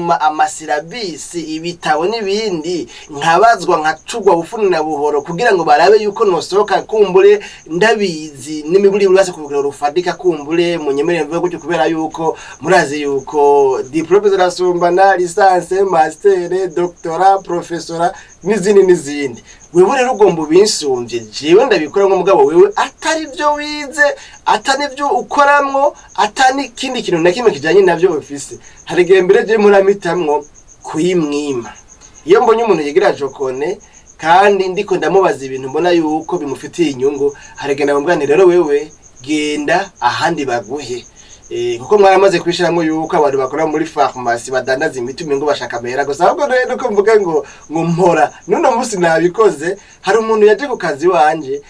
amasirabisi ibitabo n'ibindi nkabazwa nkacugwa bufuni na buhoro kugira ngo barabe yuko nosohoka kumbure ndabizi n'imiburi buri wese kugira rufadika kumbure munyemerere mvuye gutyo kubera yuko murazi yuko diplôme zirasumbana licence master doctorat professora n'izindi wewe rero ugomba ubinsumvye jewe ndabikora nk'umugabo wewe atari byo wize atani byo ukoramwo atani kindi kintu na kimwe kijanye navyo office hari gembere je muramitamwo kuyimwima iyo mbonye umuntu yigira jokone kandi ndiko ndamubaza ibintu mbona yuko bimufitiye inyungu harigenda mbwani rero wewe genda ahandi baguhe kuko mwaramaze kwishiramwo yuko abantu bakora muri pharmacie badandaza imiti ngo bashaka mera gusa ahubwo rero ko mvuga ngo mpora none musi nabikoze hari umuntu yaje ku kazi wanje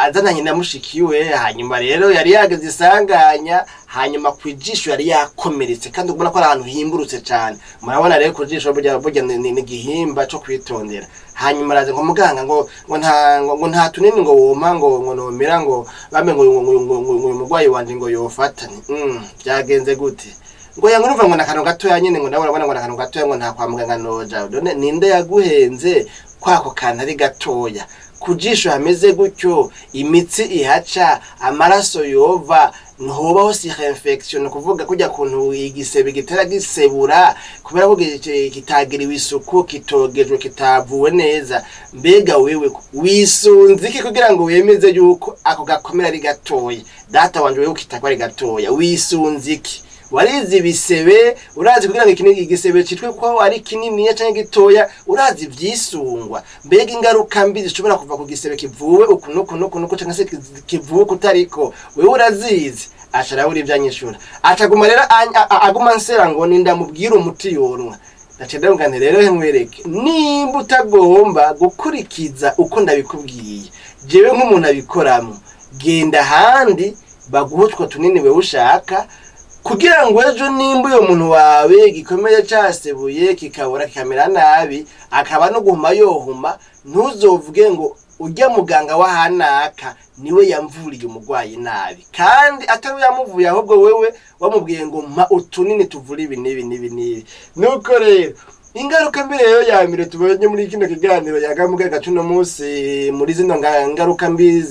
azananye na mushikiwe hanyuma rero yari yageze isanganya hanyuma kwijisho yari yakomeretse kandi ubona ko ari ahantu himburutse cyane murabona rero kujisho burya ni gihimba cyo kwitondera hanyuma araze ngo muganga ngo nta tunini ngo woma ngo nomera ngo bambe ngo umugwayi wanje ngo yofatane byagenze gute ngo yangu numva ngo nakano gato yanyene ngo ndabona ngo nakano gato ngo nta kwa muganga noja none ninde yaguhenze kwako kana ari gatoya kujisho hameze gutyo imitsi ihaca amaraso yova ntubaho si infection kuvuga kujya kuntu igisebe gitera gisebura kubera ko kitagiriwe isuku kitogejwe kitavuwe neza mbega wewe wisunzike kugira ngo wemeze yuko ako gakomera ari gatoya data wanje wewe kitakwa ari gatoya wisunzike warizi bisebe urazi kugira ngo igisebe citwe ko ari kinini cyangwa gitoya urazi vyisungwa mbega ingaruka mbi zishobora kuva ku gisebe kivuwe ukunuko cyangwa se kivuwe kutariko wewe urazizi ashara uri vyanyishura acaguma rero aguma nsera ngo ndamubwira umuti yoronwa ndacenda ngane rero nkwereke nimba utagomba gukurikiza uko ndabikubwiye jewe nk'umuntu abikoramo genda handi baguhutwa tunini we ushaka kugira ngo ejo nimba uyo muntu wawe gikomeye casebuye kikabura kikamera nabi akaba no guhuma yohuma ntuzovuge ngo ujya muganga wa hanaka niwe yamvuriye umugwayi nabi kandi atari yamuvuye ahubwo wewe wamubwiye ngo mpa utunini tuvura ibi nibi nuko rero ingaruka mbi rero ya mbere tubonye muri kino kiganiro yagamuga gacuno munsi muri zino ngaruka mbi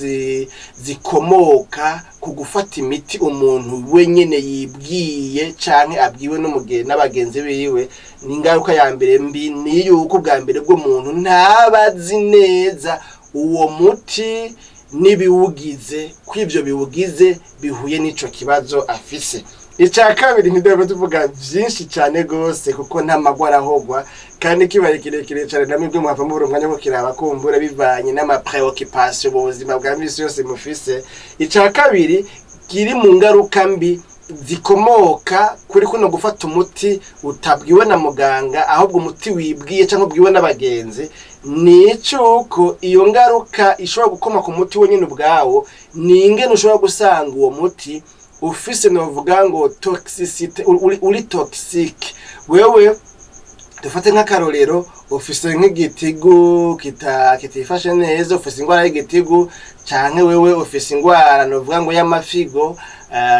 zikomoka ku gufata imiti umuntu wenyene yibwiye canke abwiwe n'abagenzi biwe ni ingaruka ya mbere mbi ni yuko bwa mbere bw'umuntu ntabazi neza uwo muti nibiwugize kw'ivyo biwugize bihuye n'ico kibazo afise. Icya kabiri ndabwo tuvuga byinshi cyane gose kuko nta magwara hogwa kandi kibari kirekire cyane namwe byo mwava mu rumwanya ko kiraba kumbura bivanye n'ama preoccupation ubuzima bwa misi yose mufise. Icya kabiri kiri mu ngaruka mbi zikomoka kuri kuno gufata umuti utabwiwe na muganga ahubwo umuti wibwiye cyangwa ubwiwe n'abagenzi nicuko iyo ngaruka ishobora gukoma ku muti wenyine ubwawo ni ingene ushobora gusanga uwo muti ufise novuga ngo toxicity uri toxic wewe dufate nk'akarorero ufise nk'igitigu kitifashe neza ufise ingwara y'igitigu canke wewe ufise ingwara novuga ngo y'amafigo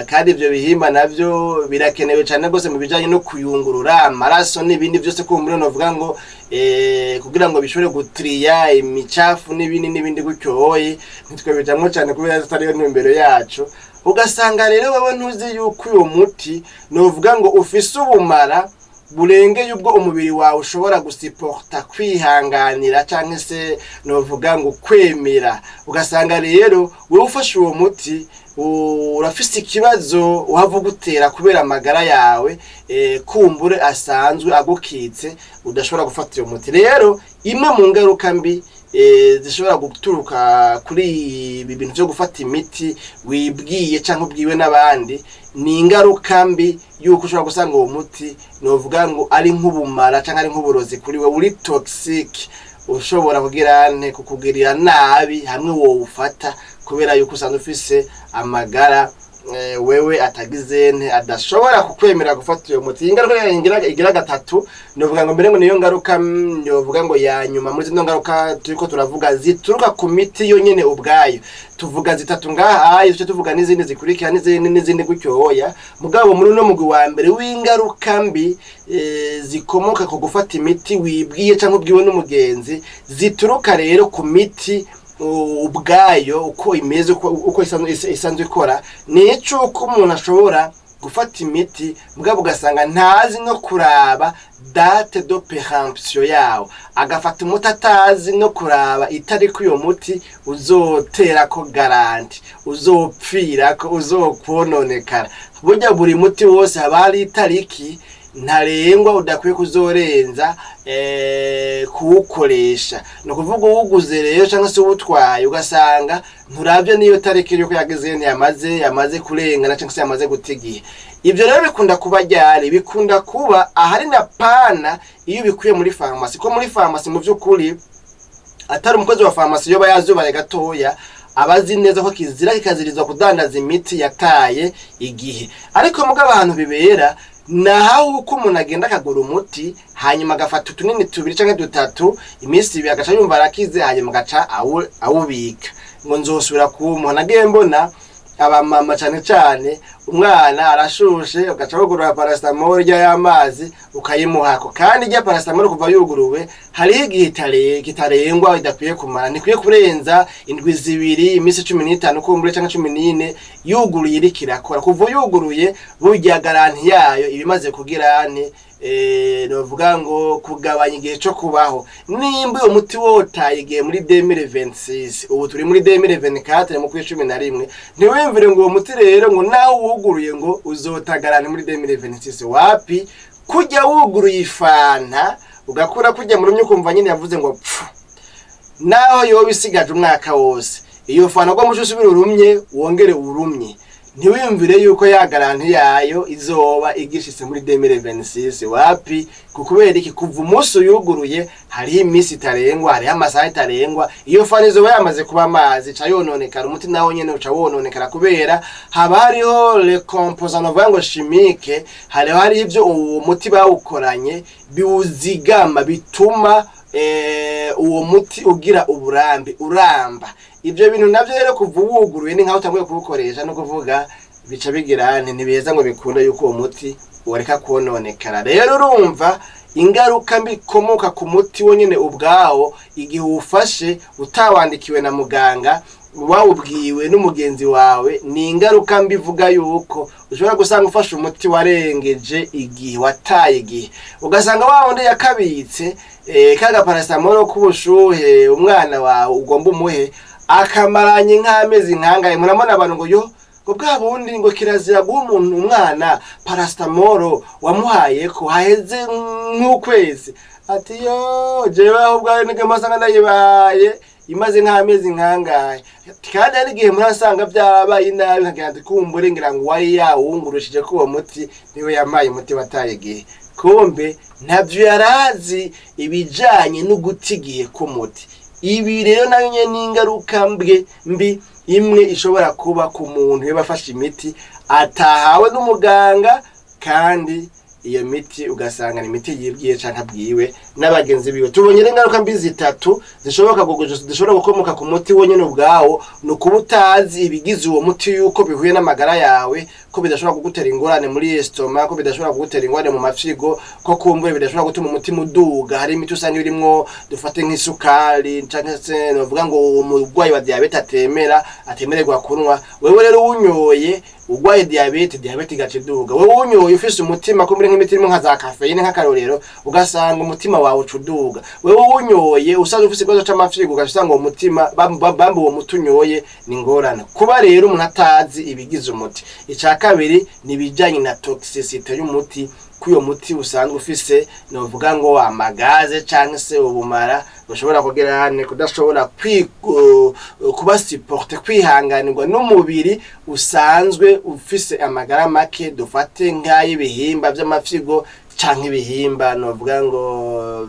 kandi ibyo bihimba navyo birakenewe cyane gose mu bijanye no kuyungurura amaraso n'ibindi byose kumbure novuga ngo kugira ngo bishobore gutriya imicafu n'ibindi gutyoye nitwe bijamwe cyane kubera tutari ntumbero yacu ugasanga rero wewe ntuzi yuko uyo muti novuga ngo ufise ubumara burengeye ubwo umubiri wawe ushobora gusiporta kwihanganira canke se novuga ngo kwemera ugasanga rero wewe ufashe uwo muti urafise ikibazo uhava gutera kubera amagara yawe kumbure asanzwe agukitse udashobora gufata iyo muti rero imwe mu ngaruka mbi zishobora guturuka kuri ibi bintu byo gufata imiti wibwiye cyangwa ubwiwe n'abandi ni ingaruka mbi yuko ushobora gusanga uwo muti novuga ngo ari nk'ubumara cyangwa ari nk'uburozi kuri we uri toxic ushobora kukugirira nabi hamwe wowe ufata kubera yuko usanzwe ufise amagara wewe atagizene adashobora kukwemera gufata uyo muti. Ingaruka igira gatatu novuga ngo mbere ngo niyo ngaruka novuga ngo ya nyuma muri zino ngaruka turiko turavuga zituruka ku miti yo nyene ubwayo. Tuvuga zitatu ngaha izo tuvuga n'izindi zikurikira n'izindi gutyoya. Mugabo muri no mugwi wa mbere w'ingaruka mbi zikomoka ku gufata imiti wibwiye canke ubwiwe n'umugenzi zituruka rero ku miti ubwayo uko imeze uko isanzwe ikora. Nico uko umuntu ashobora gufata imiti mugabo ugasanga ntazi no kuraba date de péremption yawo, agafata umuti atazi no kuraba itari ku uyo muti uzotera ko garanti, uzopfira ko, uzokwononekara. Burya buri muti wose haba hari itariki ntarengwa udakwiye kuzorenza kuwukoresha. No kuvuga uwuguze rero cyangwa se ubutwaye ugasanga nturavye niyo tariki yuko yageze yamaze kurengana cyangwa se yamaze gutigiye. Ivyo rero bikunda kuba ryari, bikunda kuba ahari na pana iyo bikuye muri pharmacy. Ko muri pharmacy mu vy'ukuri atari umukozi wa pharmacy yoba yazubaye gatoya abazi neza ko kizira kikazirizwa kudandaza imiti yataye igihe. Ariko mugabo abantu bibera naho uko umuntu agenda akagura umuti hanyuma agafata utunini tubiri canke dutatu imisi ibiri agaca yumva arakize hanyuma agaca awubika ngo nzosubira kuwumuha. Nagiye mbona abamama cane umwana arashushe ugaca wugurura paracetamol y'amazi ukayimuhako, kandi irya paracetamol kuva yuguruwe hari igihe kitarengwa idakwiye kumara, nikwiye kurenza indwi zibiri imisi 15 kumbure canke 14 yuguruye iri kirakora. Kuva yuguruye burya garanti yayo ibimaze kugira novuga ngo kugabanya igihe cyo kubaho. Nimba uyo muti wotaye igihe muri 2026 ubu turi muri 2024 mu 2011 ntiwemvire ngo uwo muti rero ngo naho wuguruye ngo uzotagarana muri 2026 wapi. Kujya wuguruye ifanta ugakura kujya mu rumye kumva nyine yavuze ngo pfu, naho yo bisigaje umwaka wose iyo fanta ngo musubira urumye wongere urumye, ntiwiyumvire yuko ya garanti yayo izoba igishitse muri 2026 wapi. Kukubera iki kuva umunsi yuguruye hari imisi itarengwa, hari amasaha itarengwa, iyo fanta izoba yamaze kuba amazi ca yononekara, umuti nawo nyene uca wononekara kubera haba hariho le composant vango chimique, hari ivyo uwo muti bawukoranye biwuzigama bituma uwo muti ugira uburambe uramba. Ivyo bintu navyo rero kuva wuguruye ni nkaho utanguye kubukoresha no kuvuga bica bigira ntibeza ngo bikunda yuko uwo muti wareka kuononekara. Rero urumva ingaruka mbi komoka ku muti wonyene ubwawo igihe ufashe utawandikiwe na muganga wawubwiwe n'umugenzi wawe, ni ingaruka mbi vuga yuko ushobora gusanga ufashe umuti warengeje igihe, wataye igihe, ugasanga wawundi yakabitse kaga paracetamol kubushuhe umwana wawe ugomba umuhe akamaranye nk'amezi nkangaye. Muramona abantu ngo yo ngo bwa bundi ngo kirazira guha umuntu umwana paracetamol wamuhaye ko haheze nk'ukwezi, ati yo jewe aho bwawe nige masanga ndayibaye imaze nk'amezi nkangaye. Kandi ari gihe murasanga byarabaye nabi nkagenda kumbure ngira ngo wari yawungurushije ko uwo muti niwe yamaye umuti wataye igihe, kumbe ntavyo yarazi ibijanye no gutigiye ku muti. Ibi rero nayo nyene ingaruka mbi imwe ishobora kuba ku muntu yabafashe imiti atahawe n'umuganga, kandi iyo miti ugasanga ni imiti yibwiye canke abwiwe n'abagenzi biwe. Tubonye ingaruka mbi zitatu zishobora gukomoka ku muti wonyene ubwawo, no kubutazi ibigize uwo muti yuko bihuye n'amagara yawe, ko bidashobora kugutera ingorane muri estomac, ko bidashobora kugutera ingorane mu mafyigo, ko kumbure bidashobora gutuma umutima uduga. Hari imiti usanga irimwo dufate nk'isukari canke se novuga ngo umurwayi wa diabete atemererwa kunwa. Wewe rero unyoye ugwaye diabete igaciduga, wewe unyoye ufise umutima kumbure nk'imiti irimo nka za caffeine nk'akarorero ugasanga umutima wawe ucuduga. Wewe unyoye usanzwe ufise ikibazo c'amafyigo ugasanga uwo mutima bambu uwo mutunyoye ni ngorane. Kuba rero umuntu atazi ibigize umuti. Ica kabiri nibijanye na toxicity y'umuti, kuyo muti usanzwe ufise novuga ngo amagaze canke se ubumara ushobora kugerane kudashobora kuba supporte kwihanganirwa n'umubiri usanzwe ufise amagara make, dufate nk'ay'ibihimba by'amafyigo canke ibihimba novuga ngo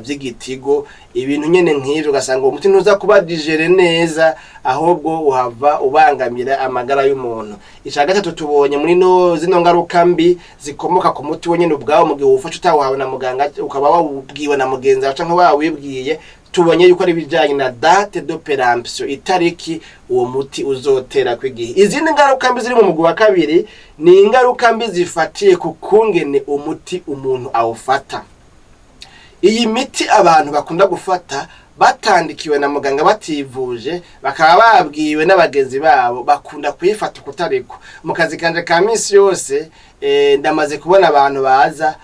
vy'igitigo, ibintu nyene nk'ivyo ugasanga umuti ntuza kuba digere neza, ahubwo uhava ubangamira amagara y'umuntu. Ica gatatu tubonye muri zino ngaruka mbi zikomoka ku muti wenyene ubwawo, mu gihe ufashe utawuhawe na muganga ukaba wawubwiwe na mugenzi wawe canke wawibwiye, tubonye yuko ari bijanye na date de péremption, itariki uwo muti uzotera kw'igihe. Izindi ngaruka mbi ziri mu mugwi wa kabiri ni ingaruka mbi zifatiye ku kungene umuti umuntu awufata. Iyi miti abantu bakunda gufata batandikiwe na muganga bativuje, bakaba babwiwe n'abagenzi babo, bakunda kuyifata kutariko. Mu kazi kanje ka misi yose ndamaze kubona abantu baza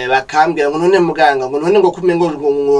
bakambwira ngo none muganga, ngo none ngo kumengo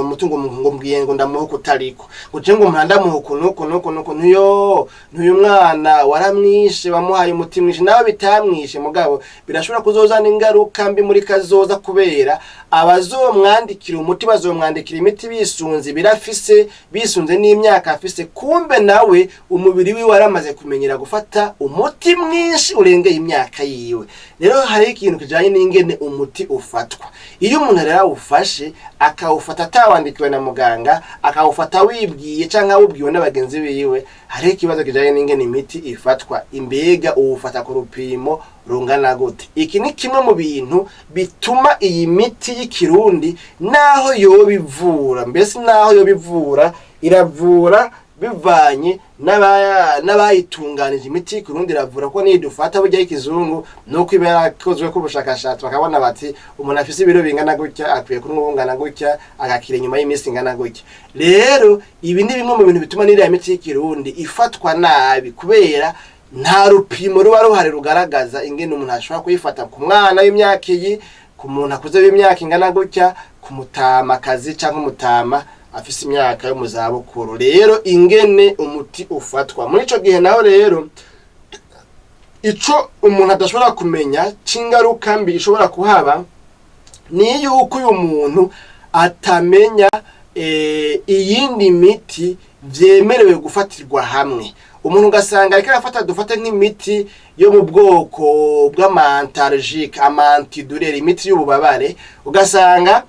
mutungo ngo mbwiye ngo ndamuho kutariko, guje ngo mpanda muhuko nuko ntuyo mwana waramwishe, wamuhaye umuti mwishe, nawe bitamwishe, mugabo birashobora kuzozana ingaruka mbi muri kazoza, kubera abazomwandikira umuti bazomwandikira imiti bisunze birafise, bisunze n'imyaka afise, kumbe nawe umubiri wiwe waramaze kumenyera gufata umuti mwinshi urengeye imyaka yiwe. Rero hari ikintu kijanye n'ingene umuti ufatwa. Iyo umuntu rero awufashe akawufata atawandikiwe na muganga, akawufata wibwiye canke awubwiwe n'abagenzi biwe, hari ikibazo kijanye n'ingene imiti ifatwa. Imbega uwufata ku rupimo rungana gute? Iki ni kimwe mu bintu bituma iyi miti y'ikirundi naho yobivura, mbese naho yobivura iravura bivanye n'abayitunganije. Imiti y'Ikirundi iravura ko nidufata burya y'ikizungu nuko iba yarakozwe ko ubushakashatsi bakabona bati umuntu afise ibiro bingana gutya akwiye kunywa bungana gutya agakira nyuma y'imisi ingana gutya. Rero ibi ni bimwe mu bintu bituma n'iriya miti y'Ikirundi ifatwa nabi, kubera nta rupimo ruba ruhari rugaragaza ingene umuntu ashobora kuyifata ku mwana w'imyaka iyi, ku muntu akuze w'imyaka ingana gutya, ku mutamakazi canke umutama afise imyaka yo mu zabukuru. Rero ingene umuti ufatwa muri ico gihe, naho rero ico umuntu adashobora kumenya c'ingaruka mbi ishobora kuhaba ni yuko uyu muntu atamenya iyindi miti vyemerewe gufatirwa hamwe. Umuntu ugasanga ariko arafata, dufate nk'imiti yo mu bwoko bw'amantalgique, amantidurere, imiti y'ububabare, ugasanga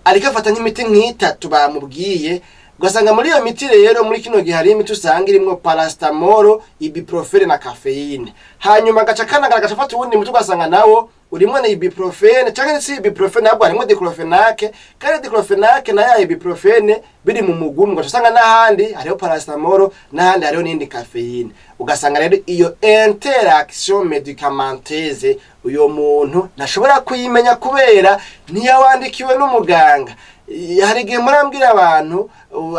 ariko afata nk'imiti nk'itatu bamubwiye. Ugasanga muri iyo miti rero muri kino gihe hari imiti usanga irimo paracetamol, ibuprofene na caffeine, hanyuma agaca kanagaca afata ubundi muti ugasanga nawo urimo na ibuprofene canke si ibuprofene, ahubwo harimo diclofenac, kandi diclofenac na ya ibuprofene biri mu mugumu, ugasanga n'ahandi hariho paracetamol, n'ahandi hariho n'indi caffeine. Ugasanga rero iyo interaction medicamenteuse uyo muntu ntashobora kuyimenya kubera ntiyawandikiwe n'umuganga. Hari igihe murambwira abantu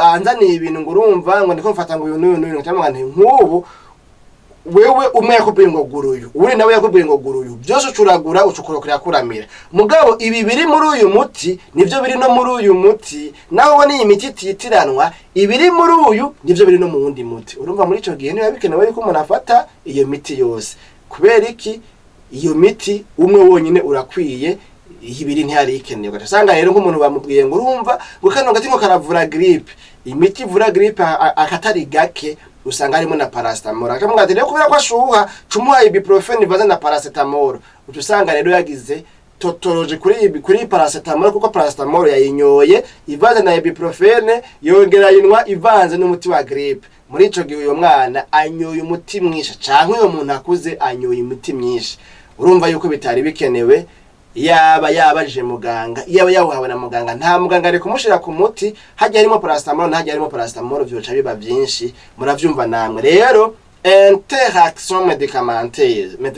anzaniye ibintu ngo urumva ngo ndiko mfata ngo uyu n'uyu cyangwa nk'ubu, wewe umwe yakubwiye ngo guruyu, uri nawe yakubwiye ngo guruyu, byose ucuragura ucukurokera kuramira. Mugabo ibi biri muri uyu muti nivyo biri no muri uyu muti, naho ni imiti titiranwa, ibiri muri uyu nivyo biri no mu wundi muti. Urumva muri ico gihe niba bikenewe yuko umuntu afata iyo miti yose. Kubera iki? Iyo miti umwe wonyine urakwiye, ibiri ntihari ikenewe. Ugasanga rero nk'umuntu bamubwiye ngo urumva ngo kano gatingo karavura grippe, imiti ivura grippe akatari gake usanga harimo na paracetamol. Akamubwira ati rero kubera ko ashuha cumuha ibuprofene ivanze na paracetamol, usanga rero yagize totoroje kuri paracetamol, kuko paracetamol yayinyoye ivanze na ibuprofene, yongera yinwa ivanze n'umuti wa grippe. Muri ico gihe uyo mwana anyoye umuti mwinshi, canke uyo muntu akuze anyoye umuti myinshi. Urumva yuko bitari bikenewe. Yabaje muganga, yawuhawe na muganga, nta muganga ari kumushira ku muti hajya harimo paracetamol, nta harimo paracetamol, byoca biba byinshi, muravyumva namwe. Rero interaction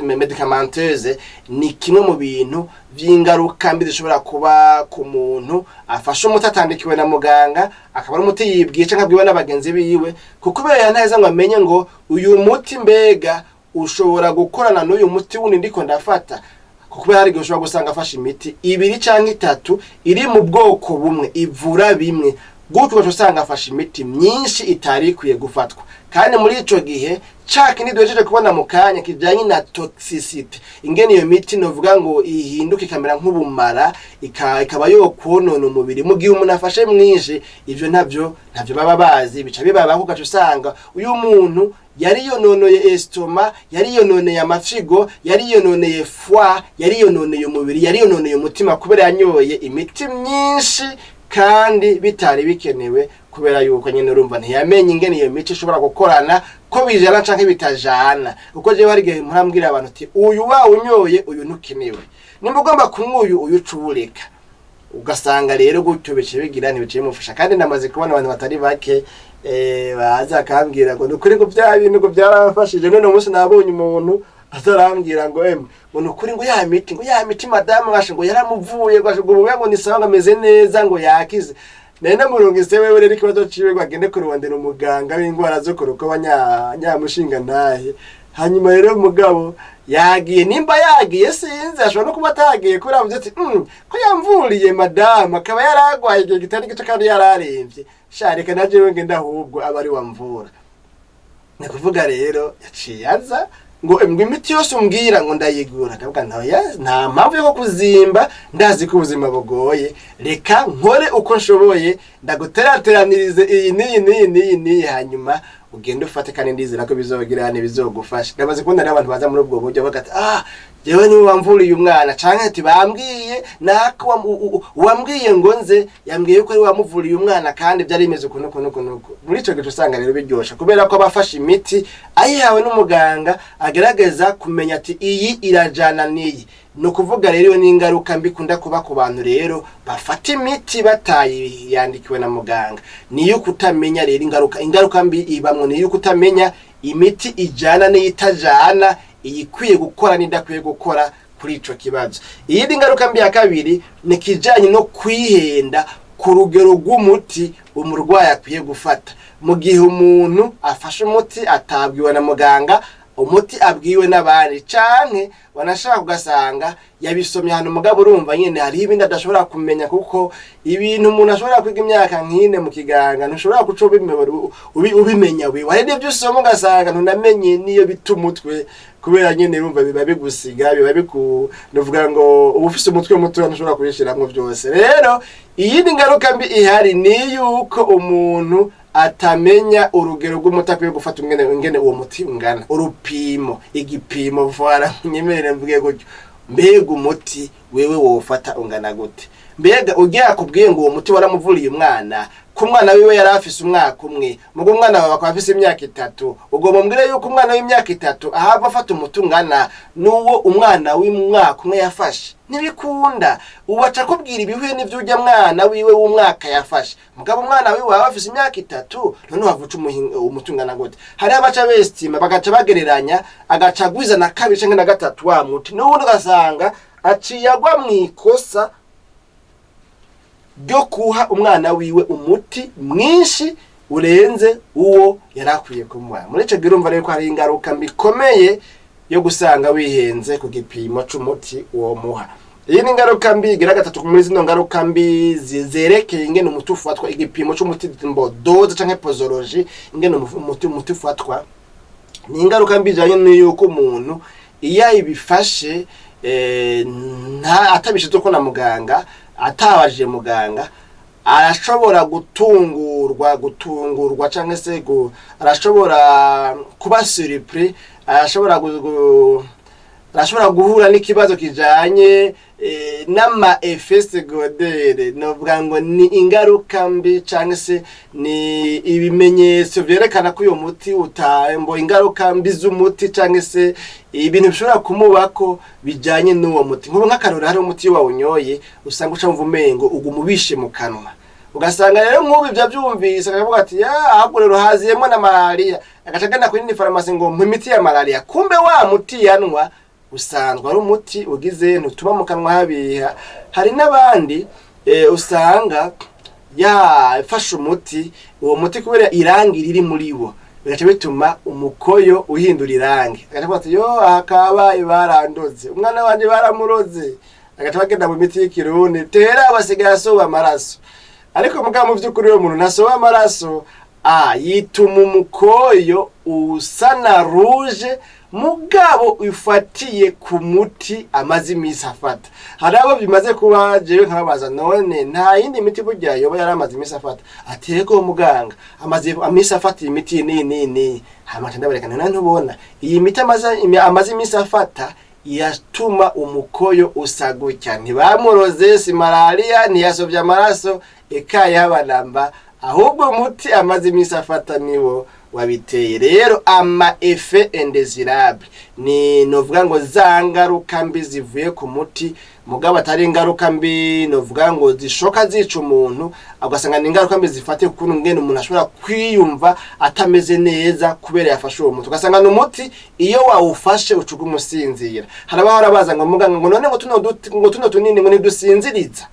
medicamenteuse ni kimwe mu bintu vy'ingaruka mbi zishobora kuba ku muntu afashe umuti atandikiwe na muganga, akaba ari umuti yibwiye canke abwiwe n'abagenzi biwe, kuko kubera ntaheza ngo amenye ngo uyu muti mbega ushobora gukorana n'uyu muti wundi ndiko ndafata. Kubera hari ushobora gusanga afashe imiti ibiri canke itatu iri mu bwoko bumwe ivura bimwe, gutyo usanga afashe imiti myinshi itari ikwiye gufatwa. Kandi muri ico gihe caki nidojeje kubona mu kanya kijanye na toxicity ingene iyo miti novuga ngo ihinduka ikamera nk'ubumara ikaba yo kwonona umubiri mu gihe umuntu afashe mwinshi ivyo ntavyo baba bazi bica bibaba ko gacu usanga uyu muntu yari yononoye estoma, yari yononeye amafigo, yari yononeye foie, yari yononeye umubiri, yari yononeye umutima kubera yanyoye imiti myinshi kandi bitari bikenewe kubera yuko nyene urumva ntiyamenye ingene iyo miti ishobora gukorana ko bijana canke bitajana. Uko je bari gihe murambwira abantu ati uyu wa unyoye uyu ntukenewe, nimba ugomba kunywa uyu cubureka, ugasanga rero gutyo bice bigira ntibice mufasha. Kandi namaze kubona abantu batari bake baza akambwira ngo nukuri ngo bya bintu ngo byarafashije. None umunsi nabonye umuntu azarambwira ngo ngo nukuri ngo ya miti madame washe ngo yaramuvuye ngo nisanga ameze neza ngo yakize. Nenda murungise wewe rero ikibazo ciwe ngo agende kurondera umuganga w'indwara zo kuruko banyamushinga ntahe. Hanyuma rero umugabo yagiye, nimba yagiye sinzi, ashobora no kuba atagiye kuri avuze ati ko yamvuriye madame akaba yaragwaye igihe kitari gito kandi yararemvye, shareka naje we ngenda ahubwo abari wamvura. Nakuvuga rero yaciye aza ngo imiti yose umbwira ngo ndayigura. Kavuga nta mpamvu yo kuzimba, ndazi ko ubuzima bugoye, reka nkore uko nshoboye ndaguterateranirize iyi niyi hanyuma ugende ufate kandi ndizera ko bizogira bizogufasha. Ndabaze kubona ari abantu baza muri ubwo buryo bagati jewe ni wamvuriye umwana canke ati bambwiye nako wambwiye ngo nze yambwiye ko ari wamuvuriye umwana kandi byari bimeze kuno. Muri ico gihe usanga rero biryosha kubera ko abafasha imiti ayihawe n'umuganga agerageza kumenya ati iyi irajana niyi. No kuvuga rero ni ingaruka mbi kunda kuba ku bantu rero bafata imiti batayiyandikiwe na muganga. Niyo kutamenya rero ingaruka mbi ibamwe, niyo kutamenya imiti ijana n'iyitajana, iyikwiye gukora n'idakwiye gukora kuri ico kibazo. Iyindi ngaruka mbi ya kabiri ni kijanye no kwihenda ku rugero rw'umuti umurwayi akwiye gufata. Mu gihe umuntu afashe umuti atabwiwe na muganga, umuti abwiwe n'abandi canke wanashaka kugasanga yabisomye hano mugabo urumva nyene hari ibindi adashobora kumenya, kuko ibintu umuntu ashobora kwiga imyaka nk'ine mu kiganga ntushobora kuco ubimenya wewe. Hari n'ibyo usoma ugasanga ntunamenye niyo bitumutwe kubera nyene urumva biba bigusiga, biba novuga ngo ubufise umutwe muto ntushobora kubishiramwo byose. Rero iyindi ngaruka mbi ihari ni yuko umuntu atamenya urugero rw'umuti akwiye gufata ingene uwo muti ungana, urupimo, igipimo vwara nyemerere mvuge gutyo. Mbega umuti wewe wofata ungana gute? Mbega ugiye akubwiye ngo uwo muti waramuvuriye umwana, ku mwana wiwe yari afise umwaka umwe, mugo umwana wawe akaba afise imyaka 3, ubwo mumbwire yuko umwana w'imyaka 3 ahava afata umuti ungana nuwo umwana w'umwaka umwe yafashe? Nibikunda. Ubaca kubwira ibihuye n'ivyo ujya mwana wiwe w'umwaka yafashe, mugabo umwana wiwe afise imyaka 3 none wavuca umuti ungana gute? Hari abaca bestima bagaca bagereranya, agaca gwiza na kabiri canke na gatatu wa muti, n'ubundi ugasanga aciyagwa mwikosa ryo kuha umwana wiwe umuti mwinshi urenze uwo yarakwiye kumuha. Muri ico gihe urumva rero ko hari ingaruka mbikomeye yo gusanga wihenze ku gipimo c'umuti uwo muha. Iyi ni ingaruka mbi igira gatatu muri zino ngaruka mbi zerekeye ingene umuti ufatwa, igipimo c'umuti dose canke posology, ingene umuti ufatwa. Ni ingaruka mbi janye n'uko umuntu iya ibifashe atabishitse ko na muganga, atabaje muganga, arashobora gutungurwa canke se arashobora kuba surpris, arashobora guhura n'ikibazo kijanye n'ama effets secondaires. Novuga ngo ni ingaruka mbi canke se ni ibimenyetso vyerekana ko uyo muti utambo, ingaruka mbi z'umuti canke se ibintu bishobora kumubako bijanye n'uwo muti. Nkubu nk'akarora hari umuti wawunyoye usanga uca mvu mengo ugumubishe mu kanwa, ugasanga rero nk'ubu ivyo byumvise akavuga ati ahubwo rero haziyemo na malaria, agaca agana kuri ni farmasi ngo imiti ya malaria, kumbe wa muti yanwa usanzwe ari umuti ugize ntutuma mu kanwa habiha. Hari n'abandi usanga yafashe umuti, uwo muti kubera irangi riri muri wo bigaca bituma umukoyo uhindura irangi, agaca ati akabaye barandoze, umwana wanje baramuroze, agaca bagenda mu miti y'ikirundi tera basigaye asoba amaraso. Ariko mugabo mu by'ukuri uwo muntu nasoba amaraso, yituma umukoyo usa na rouge mugabo ufatiye ku muti amaze imisi afata. Hari abo bimaze kuba jewe nkababaza none nta yindi miti burya yoba yaramaze imisi afata. Atego muganga amaze imisi afata imiti nini hamaje ndaberekana nani ubona iyi miti amaze imisi afata yatuma umukoyo usagutya ntibamuroze si malaria ntiyasovya amaraso ekaye habanamba ahubwo muti amaze imisi afata niwo wabiteye. Rero ama effet indésirable ni novuga ngo zangaruka mbi zivuye ku muti mugabo atari ingaruka mbi novuga ngo zishoka zica umuntu agasanga ni ingaruka mbi zifate kuko ngene umuntu ashobora kwiyumva atameze neza kubera yafashe uwo muti ugasanga no muti iyo wawufashe ucuga umusinzira. Harabahora baza ngo muganga ngo none ngo tuno tunini ngo nidusinziriza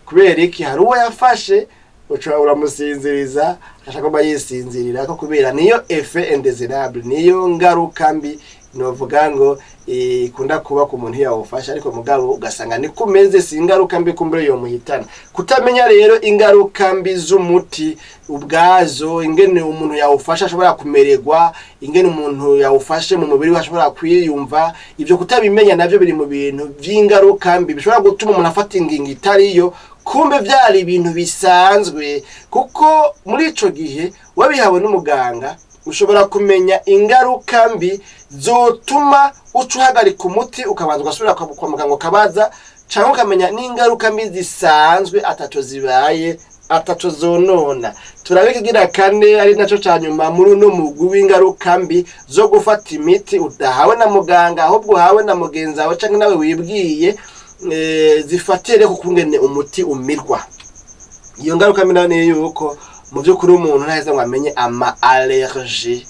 kubera iki hari uwo yafashe uca uramusinziriza ashaka ko yisinzirira ko kubera niyo effet indésirable niyo ngaruka mbi novuga ngo ikunda kuba ku muntu yawufasha ariko mugabo ugasanga ni kumeze si ingaruka mbi kumbure yo muhitana. Kutamenya rero ingaruka mbi z'umuti ubwazo ingene umuntu yawufasha ashobora kumererwa ingene umuntu yawufashe mu mubiri ashobora kwiyumva ivyo kutabimenya navyo biri mu bintu by'ingaruka mbi bishobora gutuma umuntu afata ingingo itariyo kumbe vyari ibintu bisanzwe kuko muri ico gihe wabihawe n'umuganga ushobora kumenya ingaruka mbi zotuma ucuhagarika umuti ukabanza ugasubira kwa muganga kabaza cyangwa ukamenya n'ingaruka mbi zisanzwe ataco zibaye ataco zonona. Turabikigira kane ari naco cyanyuma muri uno mugwi w'ingaruka mbi zo gufata imiti udahawe na muganga ahubwo uhawe na mugenzi wawe cyangwa nawe wibwiye zifatire ku kungene umuti umirwa. Iyo ngaruka mbi nane yuko mu byukuri umuntu naheza ngo amenye ama allergie.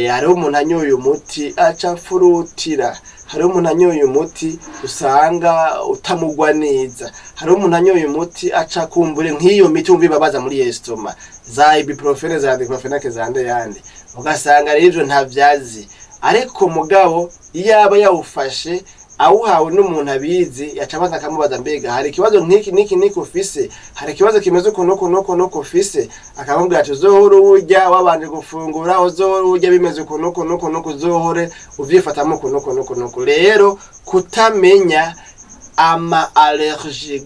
Hari umuntu anyoye umuti aca furutira, hari umuntu anyoye umuti usanga utamugwa neza, hari umuntu anyoye umuti aca kumbure nk'iyo miti umva ibabaza muri estoma za ibuprofene za diclofenac zande yande ugasanga rero ntavyazi ariko mugabo iyaba yawufashe awuhawe n'umuntu abizi yacabaza akamubaza mbega hari ikibazo niki ufise hari ikibazo kimeze ukuntu ufise akamubwira ati uzohora urya wabanje gufungura uzohora urya bimeze ukuntu uzohore uvyifatamo ukuntu. Rero kutamenya ama allergie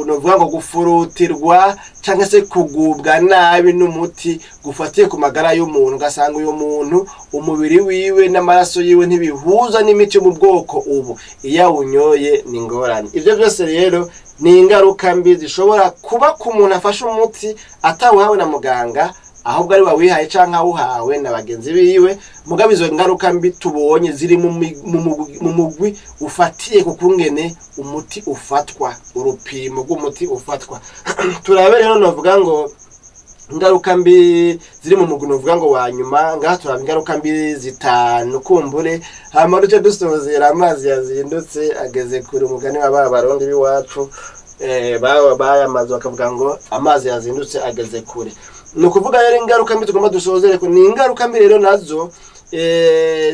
novuga ngo gufurutirwa cyangwa se kugubwa nabi n'umuti gufatiye ku magara y'umuntu ugasanga uyo muntu umubiri wiwe n'amaraso yiwe ntibihuza n'imiti mu bwoko ubu iya unyoye ni ngorane. Ivyo byose rero ni ingaruka mbi zishobora kuba ku muntu afashe umuti atawuhawe na muganga ahubwo ari wawihaye canka awuhawe na bagenzi biwe mugabo izo ngaruka mbi tubonye ziri mu mugwi ufatiye ku kungene umuti ufatwa urupimo rw'umuti ufatwa. Turabe rero novuga ngo ingaruka mbi ziri mu mugwi novuga ngo wanyuma ngaha turaba ingaruka mbi zitanu kumbure hama duce dusozera amazi yazindutse ageze kuri umugani wa barongo biwacu bayamaze bakavuga ngo amazi yazindutse ageze kure. Nukuvuga rero ingaruka mbi tugomba dusozere ko ni ingaruka mbi rero nazo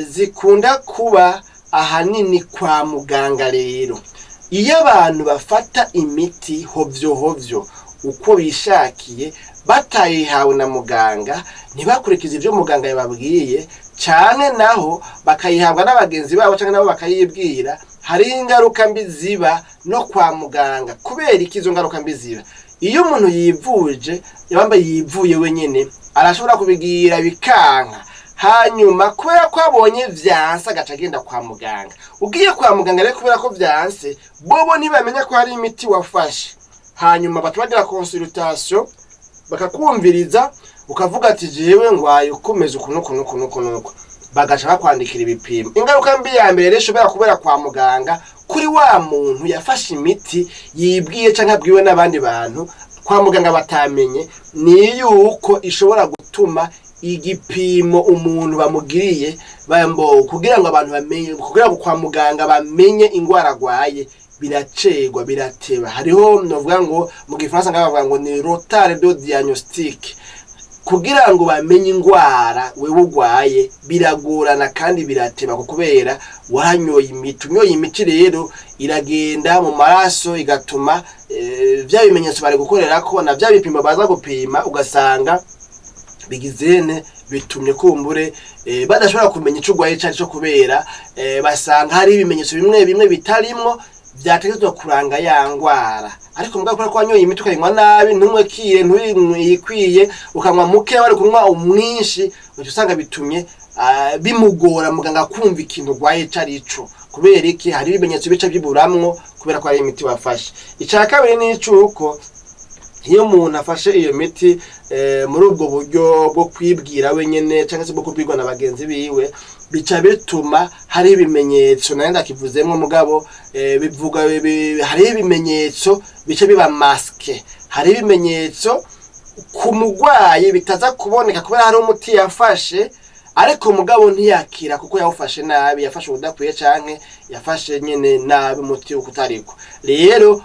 zikunda kuba ahanini kwa muganga. Rero iyo abantu bafata imiti hovyo uko bishakiye batayihawe na muganga ntibakurikiza ivyo muganga yababwiye cyane naho bakayihabwa n'abagenzi babo cyangwa nabo bakayibwira hari ingaruka mbi ziba no kwa muganga. Kubera ikizo ngaruka mbi ziba iyo umuntu yivuje yabambaye yivuye wenyene arashobora kubigira bikanka hanyuma kubera ko abonye vyanse agaca agenda kwa muganga. Ugiye kwa muganga rero kubera ko vyanse bobo ntibamenya ko hari imiti wafashe hanyuma batubagira consultation bakakumviriza ukavuga ati jewe ngwaye ukomeze ukuntu bagaca bakwandikira ibipimo. Ingaruka mbi ya mbere rero shobora kubera kwa muganga kuri wa muntu yafashe imiti yibwiye canke abwiwe n'abandi bantu kwa muganga batamenye ni yuko ishobora gutuma igipimo umuntu bamugiriye bambo kugira ngo abantu bamenye kugira ngo kwa muganga bamenye ingwara agwaye biracegwa birateba. Hariho novuga ngo mu gifaransa ngabavuga ngo ni retard de diagnostic kugira ngo bamenye ingwara wewe ugwaye biragorana kandi birateba kubera waranyoye imiti. Unyoye imiti rero iragenda mu maraso igatuma vya bimenyetso bari gukorera ko na vya bipimo baza gupima ugasanga bigizene bitumye kumbure badashobora kumenya ico gwaye cyo kubera basanga hari ibimenyetso bimwe bimwe bitarimwo byategezwe kuranga ya ngwara. Ariko mugabo ko wanyoye imiti ukayinywa nabi ntumwe kire ntuyikwiye ukanywa muke bari kunywa umwinshi usanga bitumye bimugora muganga kumva ikintu gwaye carico kubera iki hari ibimenyetso bica byiburamwo kubera ko ari imiti bafashe. Icya kabiri ni icuko iyo umuntu afashe iyo miti muri ubwo buryo bwo kwibwira wenyene cyangwa se bwo kubwirwa na bagenzi biwe bica bituma hari ibimenyetso nayo ndakivuzemo mugabo bivuga hari ibimenyetso bica biba maske, hari ibimenyetso ku mugwayi bitaza kuboneka kubera hari umuti yafashe ariko mugabo ntiyakira kuko yawufashe nabi, yafashe udakwiye canke yafashe nyene nabi umuti ukutariko. Rero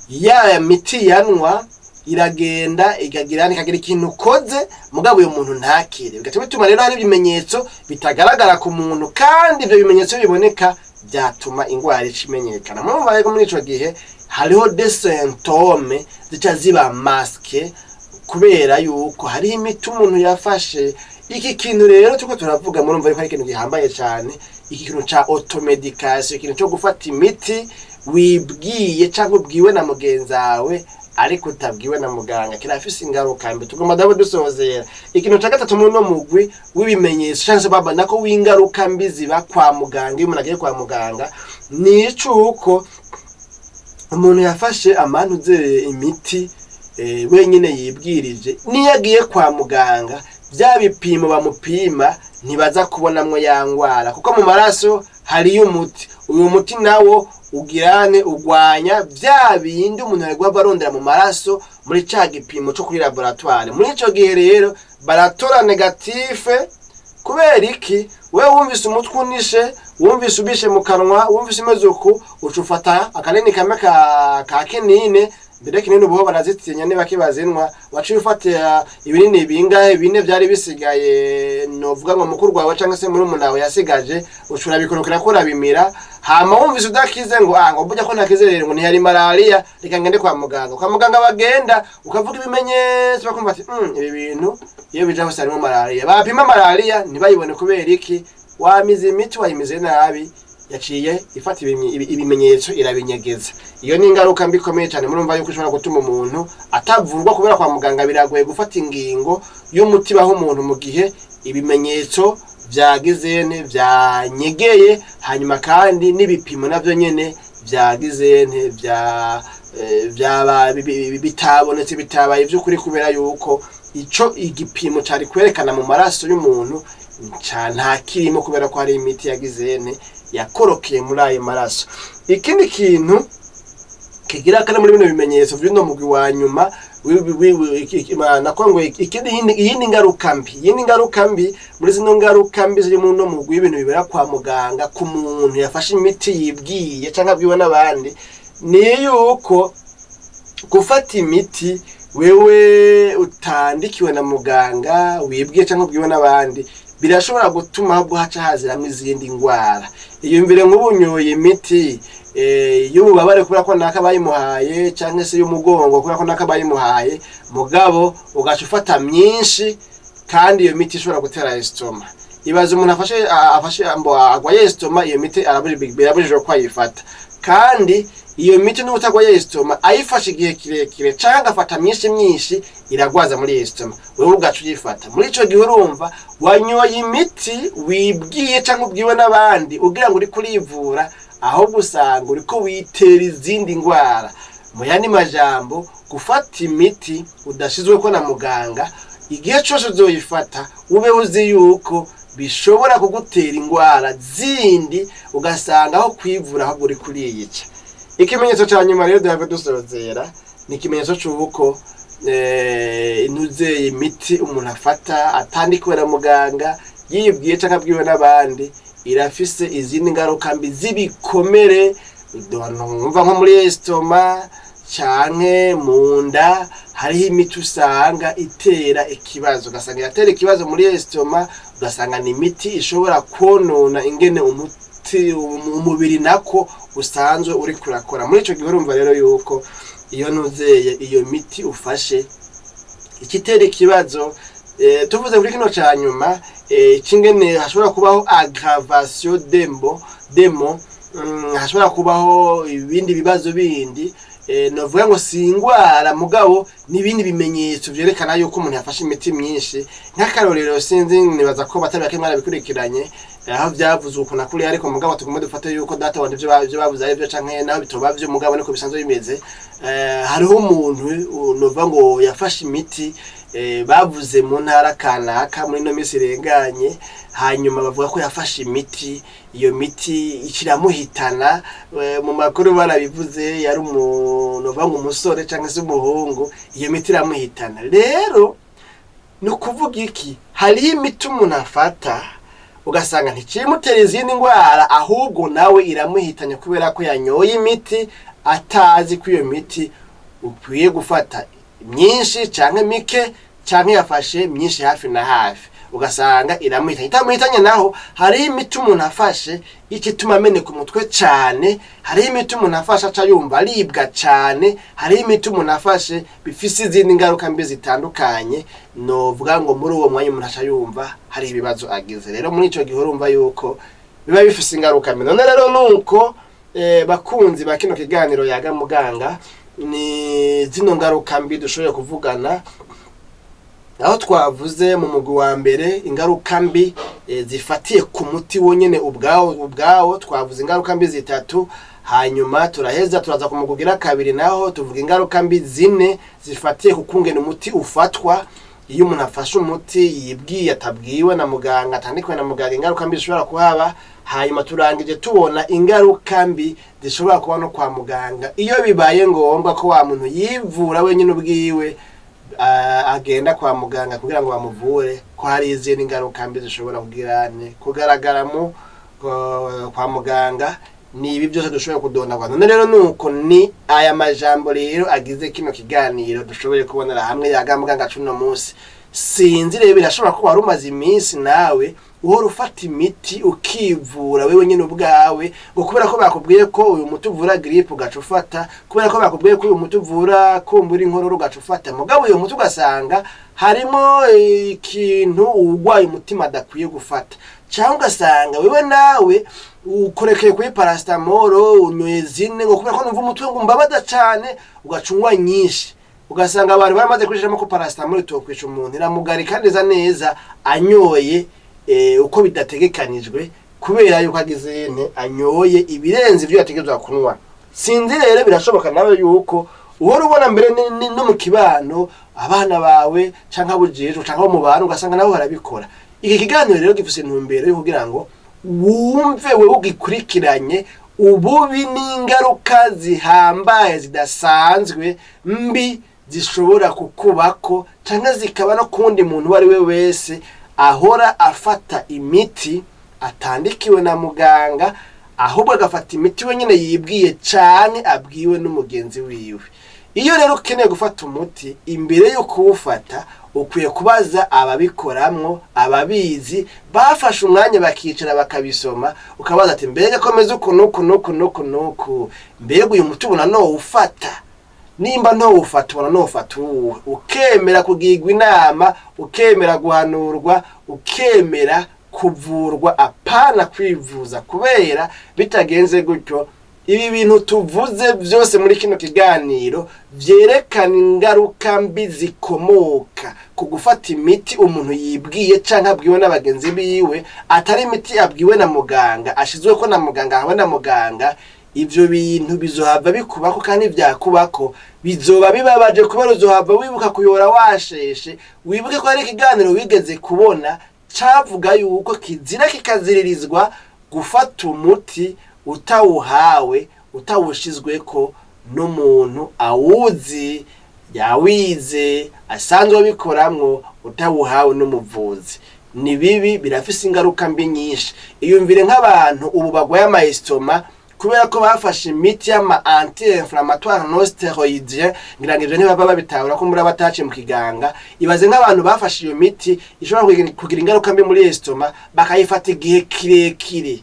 ya miti yanwa iragenda ikagira ikintu koze mugabo uyo muntu ntakire, bigatuma bituma rero hari ibimenyetso bitagaragara ku muntu kandi ibyo bimenyetso biboneka byatuma ingwara ikimenyekana. Murumva rero muri ico gihe hariho des symptômes zica ziba masque kubera yuko hari imiti umuntu yafashe. Iki kintu rero tuko turavuga murumva yuko ari ikintu gihambaye cyane, iki kintu ca automedication, ikintu cyo gufata imiti wibwiye cyangwa ubwiwe na mugenzawe ariko utabwiwe na muganga kirafise ingaruka mbi. Tugomba dabo dusozera ikintu ca gatatu muri no mugwi w'ibimenyetso cyangwa baba nako w'ingaruka mbi ziba kwa muganga. Iyo umuntu agiye kwa muganga ni icuko umuntu yafashe amantuze imiti wenyine yibwirije, niyo agiye kwa muganga bya bipimo bamupima ntibaza kubonamwo ya ngwara kuko mu maraso hari umuti. Uyu muti nawo ugirane ugwanya bya bindi umuntu yagwa barondera mu maraso muri ca gipimo cyo kuri laboratoire. Muri ico gihe rero baratora negative kubera iki we wumvise umutwe unishe, wumvise ubishe mu kanwa, wumvise imezuku ucufata akanini kamwe ka kinine mbere kinini ubuho barazitinya niba kibazinwa wacu ufatira ibinini bingahe bine byari bisigaye novuga ngo mukuru wawe cyangwa se muri umunawe yasigaje ushura bikorokera ko rabimira hama wumvise udakize ngo ngo burya ko ntakize rero ngo ntiyari malaria reka ngende kwa muganga bagenda ukavuga ibimenyetso bakumva ati ibi bintu iyo bija hose harimo malaria, bapima malaria ntibayibone kubera iki wamize imiti wayimize nabi yaciye ifata ibimenyetso irabinyegeza. Iyo ni ingaruka mbikomeye cyane. Murumva yuko ishobora gutuma umuntu atavurwa kubera kwa muganga biragoye gufata ingingo y'umuti baho umuntu mu gihe ibimenyetso byagizene byanyegeye hanyuma kandi n'ibipimo navyo nyene byagizene byaba bitabonetse bitabaye by'ukuri kubera yuko ico igipimo cari kwerekana mu maraso y'umuntu nta kirimo kubera ko hari imiti yagizene yakorokeye muri ayo maraso. Ikindi kintu kigira kana muri bino bimenyetso vy'ino mugwi wa nyuma nakongo iyindi ngaruka mbi muri zino ngaruka mbi ziri mu no mugwi ibintu bibera kwa muganga ku muntu yafashe imiti yibwiye cyangwa bwiwe n'abandi ni yuko gufata imiti wewe utandikiwe na muganga wibwiye cyangwa bwiwe n'abandi birashobora gutuma ahubwo haca haziramwe izindi ngwara. Iyo mbere nk'ubunyoye imiti y'ububabare kubera ko naka bayimuhaye cyangwa se y'umugongo kubera ko naka bayimuhaye mugabo ugaca ufata myinshi kandi iyo miti ishobora gutera estoma. Ibaze umuntu afashe agwaye estoma, iyo miti birabujijwe ko ayifata kandi iyo miti n'ubutagwaye estoma ayifashe igihe kirekire cyangwa afata myinshi iragwaza muri estoma, wewe ugaca uyifata. Muri ico gihe urumva wanyoye imiti wibwiye cyangwa ubwiwe n'abandi ugira ngo uri kurivura aho gusanga uriko witera izindi ngwara. Mu yandi majambo gufata imiti udashizwe ko na muganga igihe cyose uzoyifata ube uzi yuko bishobora kugutera ingwara zindi ugasanga aho kwivura aho uri kuriyica. Ikimenyetso cya nyuma rero duhave dusozera ni ikimenyetso cy'uko inuzeye imiti umuntu afata atandikiwe na muganga yibwiye cyangwa abwiwe n'abandi irafise izindi ngaruka mbi zibikomere umva nko muri estoma canke mu nda. Hariho imiti usanga itera ikibazo, ugasanga iratera ikibazo muri estoma, ugasanga ni imiti ishobora konona ingene umubiri nako usanzwe uri kurakora. Muri ico gihe urumva rero yuko iyo nuzeye iyo miti ufashe ikitera ikibazo tuvuze kuri kino ca nyuma kingene hashobora kubaho aggravation demo hashobora kubaho ibindi bibazo bindi novuga ngo singwara mugabo nibindi bimenyetso vyerekana yuko umuntu yafashe imiti myinshi nk'akarorero sinzi nibaza ko batari bake mwarabikurikiranye aho vyavuze uko nakuri ariko mugabo tugomba dufate yuko data wanje byo bavuze ari byo canke naho bitoba byo mugabo niko bisanzwe bimeze hariho umuntu novuga ngo yafashe imiti bavuze mu ntara kanaka muri no misi irenganye hanyuma bavuga ko yafashe imiti iyo miti ikiramuhitana mu makuru barabivuze yari umuntu uva mu musore cyangwa se umuhungu iyo miti iramuhitana rero no kuvuga iki hari imiti umuntu afata ugasanga ntikimutera izindi ndwara ahubwo nawe iramuhitanya kubera ko yanyoye imiti atazi ko iyo miti ukwiye gufata myinshi canke mike canke yafashe myinshi hafi na hafi ugasanga iramuhitanye itamuhitanye naho hari imiti umuntu afashe ikituma ameneka umutwe cyane hari imiti umuntu afashe aca yumva aribwa cyane hari imiti umuntu afashe bifise izindi ngaruka mbi zitandukanye novuga ngo muri uwo mwanya umuntu aca yumva hari ibibazo agize rero muri ico gihe urumva yuko biba bifise ingaruka mbi none rero nuko bakunzi ba kino kiganiro yaga muganga ni zino ngaruka mbi dushoboye kuvugana aho twavuze mu mugwi wa mbere ingaruka mbi zifatiye ku muti wonyene ubwawo twavuze ingaruka mbi zitatu hanyuma turaheza turaza kumugugira kabiri naho tuvuga ingaruka mbi zine zifatiye ku kungena umuti ufatwa iyo umuntu afashe umuti yibwiye atabwiwe na muganga atandikwe na muganga ingaruka mbi zishobora kuhaba hanyuma turangije tubona ingaruka mbi zishobora kuba no kwa muganga iyo bibaye ngombwa ko wa muntu yivura wenyine ubwiwe agenda kwa muganga kugira ngo bamuvure ko hari izindi ngaruka mbi zishobora kugaragara mu kwa muganga ni ibi byose dushobora kudondagwa none rero nuko ni aya majambo rero agize kino kiganiro dushoboye kubonera hamwe yaga muganga cuno munsi sinzi rero birashobora ko wari umaze iminsi nawe uhora ufata imiti ukivura wewe nyine ubwawe ngo kubera ko bakubwiye ko uyu muti uvura grippe ugacufata kubera ko bakubwiye ko uyu muti uvura kumbura inkorora ugacufata mugabo uyu muti ugasanga harimo ikintu urwaye umutima adakwiye gufata cyangwa ugasanga wewe nawe ukorekeye kuri paracetamol unyoye zine ngo kubera ko numva umutwe ngo mbabada cyane ugacungwa nyinshi ugasanga abantu bamaze kurishamo ko paracetamol tokwisha umuntu iramugarika neza anyoye uko bidategekanijwe kubera yuko agize anyoye ibirenze ibyo yategezwa kunywa sinzi rero birashoboka nawe yuko uhora ubona mbere no mu kibano abana bawe canka bujeje canka mu bantu ugasanga nabo barabikora iki kiganiro rero gifise intumbero yo kugira ngo wumve we ugikurikiranye ububi n'ingaruka zihambaye zidasanzwe mbi zishobora kukubako canka zikaba no kundi muntu wari we wese ahora afata imiti atandikiwe na muganga ahubwo agafata imiti wenyine yibwiye cyane abwiwe n'umugenzi wiwe iyo rero ukeneye gufata umuti imbere yo kuwufata ukwiye kubaza ababikoramwo ababizi bafashe umwanya bakicara bakabisoma ukabaza ati mbega komeza uko nuko mbega uyu muti ubona no ufata nimba no ufata ubona no ufata ukemera kugirwa inama ukemera guhanurwa ukemera kuvurwa apana kwivuza kubera bitagenze gutyo ibi bintu tuvuze byose muri kino kiganiro vyerekana ingaruka mbi zikomoka ku gufata imiti umuntu yibwiye canke abwiwe n'abagenzi biwe atari imiti abwiwe na muganga ashizwe ko na muganga hawe na muganga ivyo bintu bizohava bikubako kandi vyakubako bizoba bibabaje kubera uzohava wibuka kuyora washeshe wibuke ko ari ikiganiro wigeze kubona cavuga yuko kizira kikaziririzwa gufata umuti utawuhawe utawushizweko n'umuntu awuzi yawize asanzwe bikoramwo utawuhawe n'umuvuzi ni bibi birafise ingaruka mbi nyinshi iyumvire nk'abantu ubu bagwaye amaestoma kubera ko bafashe imiti y'ama anti-inflammatoire non steroidien ngirangije ntibaba babitahura ko muri abataciye mu kiganga ibaze nk'abantu bafashe iyo miti ishobora kugira ingaruka mbi muri estoma bakayifata igihe kirekire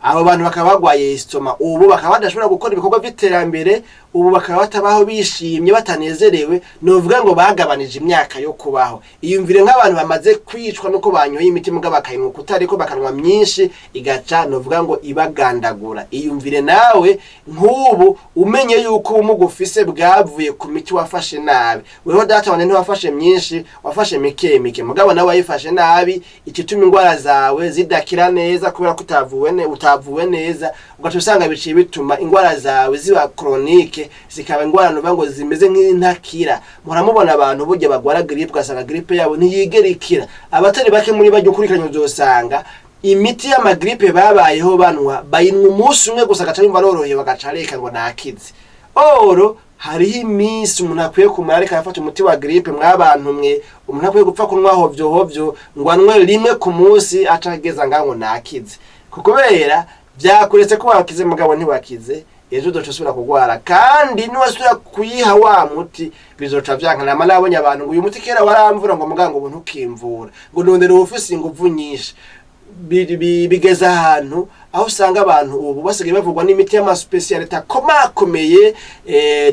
abo bantu bakaba bagwaye estoma ubu bakaba badashobora gukora ibikorwa by'iterambere ubu bakaba batabaho bishimye batanezerewe novuga ngo bagabanije imyaka yo kubaho. Iyumvire nk'abantu bamaze kwicwa nuko banyoye imiti muga bakayinywa kutariko bakanwa myinshi igaca novuga ngo ibagandagura. Iyumvire nawe nk'ubu umenye yuko ubumuga ufise bwavuye ku miti wafashe nabi. Weho data wane ntiwafashe myinshi, wafashe mike mugabo nawe wayifashe nabi, ikituma ingwara zawe zidakira neza kubera ko utavuwe neza, ugaca usanga biciye bituma ingwara zawe ziba chronique, zikaba ingwara novuga ngo zimeze nk'intakira. Muramubona abantu burya bagwara grippe, ugasanga grippe yabo ntiyigerikira. Abatari bake muri bajye ukurikiranye uzosanga imiti y'amagrippe babayeho banwa bayinwa umunsi umwe gusa agaca yumva aroroheye bagaca reka ngo nakize. Oro hariho iminsi umuntu akwiye kumara ariko afata umuti wa grippe. Mwabantu mwe umuntu akwiye gupfa kunwa hovyo ngo anwe rimwe ku munsi acageza ngango nakize, kubera byakuretse ko wakize mugabo ntiwakize, ejo udocusubira kugwara kandi niwasubira kuyiha wa muti bizoca vyankana. Nabonye abantu ngo uyu muti kera waramvura ngo muganga ubuntu ukimvura ngo nondere ufise inguvu nyinshi. Bigeza ahantu aho usanga abantu ubu basigaye bavugwa n'imiti y'amaspecialite akomakomeye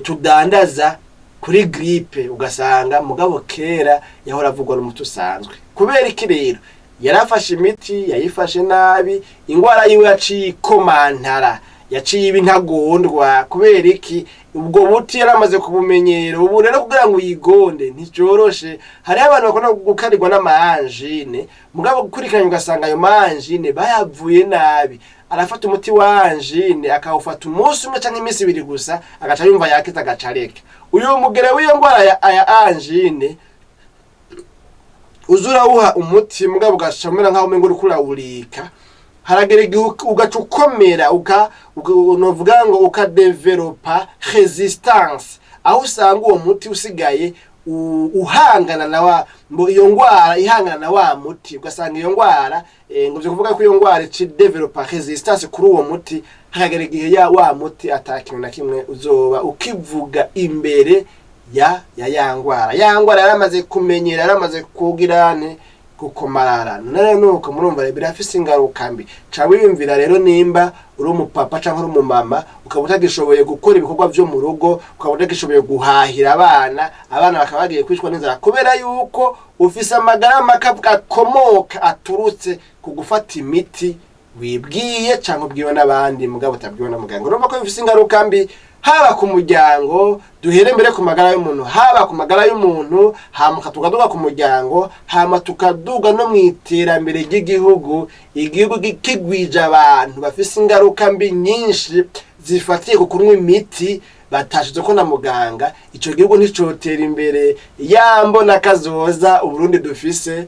tudandaza kuri grippe, ugasanga mugabo kera yahora avugwa n'umuti usanzwe. Kubera iki rero? Yarafashe imiti yayifashe nabi, ingwara yiwe yaciye ikomantara, yaciye ibintagondwa. Kubera iki? Ubwo buti yaramaze kubumenyera. Ubu rero kugira ngo uyigonde nticoroshe. Hari abantu bakona gukarirwa n'amaangine mugabo gukurikiranya ugasanga ayo maangine bayavuye nabi. Arafata umuti wa angine akawufata umunsi umwe canke imisi ibiri gusa agaca yumva yakita agacareka. Uyu mugere w'iyo ngwara ya angine uzura uha umuti mugabo ugashamira nkaho umengo urukura urika, haragera igihe ugaca ukomera novuga ngo ukadevelopa resistance, aho usanga uwo muti usigaye uhangana na iyo ngwara ihangana na wa muti. Ugasanga iyo ngwara ngo byo kuvuga ko iyo ngwara ci developa resistance kuri uwo muti, haragera igihe ya wa muti atakintu na kimwe uzoba ukivuga imbere ya ngwara. Ya ngwara yaramaze kumenyera, yaramaze kugirane gukomarara. None nuko murumva birafise ingaruka mbi. Wiyumvira rero nimba uri umupapa canke uri umumama ukaba utagishoboye gukora ibikorwa byo mu rugo, ukaba utagishoboye guhahira abana bakaba bagiye kwicwa n'inzara kubera yuko ufise amagara akomoka aturutse ku gufata imiti wibwiye canke ubwiwe n'abandi mugabo utabwiwe na muganga. Urumva ko bifise ingaruka mbi haba ku muryango, duhere mbere ku magara y'umuntu, haba ku magara y'umuntu hama tukaduga ku muryango, hama tukaduga no mwiterambere ry'igihugu. Igihugu kigwije abantu bafise ingaruka mbi nyinshi zifatiye ku kunywa imiti batashize ko na muganga, ico gihugu nticotera imbere. Yambona kazoza Uburundi dufise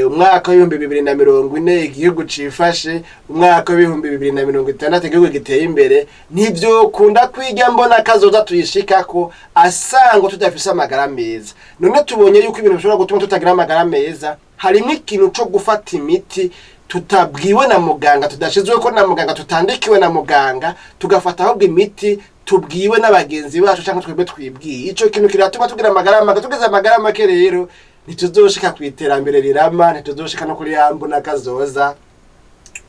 umwaka wa 2040 igihugu cifashe, umwaka wa 2050 igihugu giteye imbere, nivyo kunda kwiga mbona kazoza tuyishikako asango tudafise amagara meza. None tubonye yuko ibintu bishobora gutuma tutagira amagara meza, harimo ikintu cyo gufata imiti tutabwiwe na muganga, tudashizwe ko na muganga, tutandikiwe na muganga, tugafata ahubwo imiti tubwiwe n'abagenzi bacu cyangwa twebwe twibwiye. Ico kintu kiratuma tugira amagara make. Tugeze amagara make rero ntituzoshika kwiterambere rirama, ntituzoshika no kuri yambona kazoza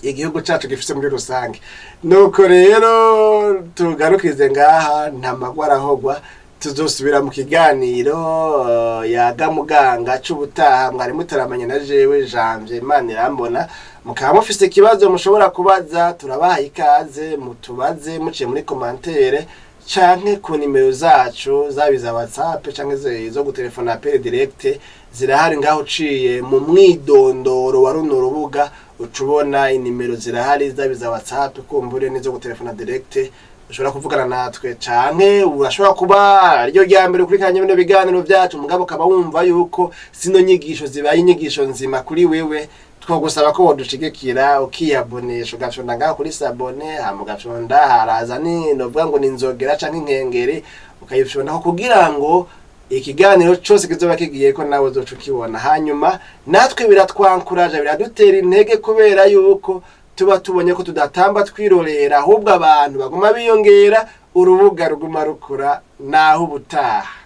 igihugu cyacu gifise muri rusange. Nuko rero tugarukize ngaha nta magwara hogwa. Tuzosubira mu kiganiro yaga muganga c'ubutaha. Mwari mutaramanye na jewe Janvier Imana irambona. Mukaba mufise ikibazo mushobora kubaza, turabaha ikaze mutubaze muciye muri commentaire canke ku nimero zacu zabiza WhatsApp canke zo gutelefona appel direct. Zirahari ngaho uciye mu mwidondoro wa runo rubuga ucubona inimero zirahari zabiza WhatsApp kumbure nizo gutelefona direct. Ushobora kuvugana natwe canke urashobora kuba aryo ryambere kuri kanye bino biganiro byacu mugabo kaba wumva yuko zino nyigisho zibaye inyigisho nzima kuri wewe. Twagusaba ko wodushigikira ukiyabonesha ugaconda ngaho kuri sabone, hama ugaconda haraza ni novuga ngo ninzogera canke inkengeri ukayifyonda kugira ngo ikiganiro cyose kizoba kigiye ko nawe uzoca ukibona. Hanyuma natwe biratwankuraje, biradutera intege kubera yuko tuba tubonye ko tudatamba twirorera, ahubwo abantu baguma biyongera, urubuga ruguma rukura. Naho ubutaha.